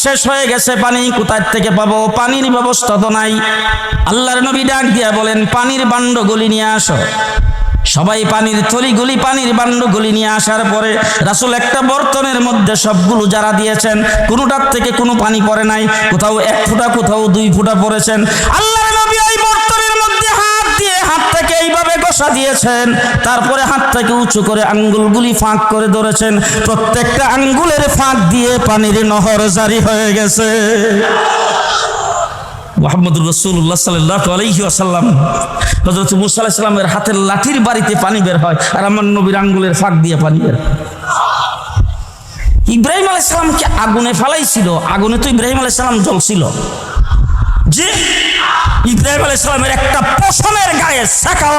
শেষ হয়ে গেছে, পানি কোথায় থেকে পাবো? পানির ব্যবস্থা তো নাই। আল্লাহর নবী ডাক দিয়া বলেন, পানির বান্ডগুলি নিয়ে আসো। সবাই পানির থলিগুলি, পানির বান্ডগুলি নিয়ে আসার পরে রাসূল একটা বর্তনের মধ্যে সবগুলো যারা দিয়েছেন, কোনোটার থেকে কোনো পানি পড়ে নাই, কোথাও 1 ফোঁটা, কোথাও 2 ফোঁটা পড়েছেন। আল্লাহর নবী ওই বর্তনের মধ্যে হাত দিয়ে হাত থেকে এইভাবে ঘষা দিয়েছেন, তারপরে হাত থেকে উঁচু করে আঙ্গুলগুলি ফাঁক করে ধরেছেন। প্রত্যেকটা আঙ্গুলের ফাঁক দিয়ে পানির নহর জারি হয়ে গেছে। মুহাম্মদুর রাসূলুল্লাহ সাল্লাল্লাহু আলাইহি ওয়াসাল্লাম, হযরত মুসা আলাইহিস সালামের হাতের লাঠির বাড়িতে পানি বের হয়, আর আমার নবীর আঙ্গুলের ফাঁক দিয়ে পানি বের হয়। ইব্রাহিম আলাইহিস সালামকে আগুনে ফেলাইছিল, আগুনে তো ইব্রাহিম আলাইহিস সালাম জ্বলছিল। যে ইব্রাহিম আলাইহিস সালামের একটা পশমের গায়ে ছাকা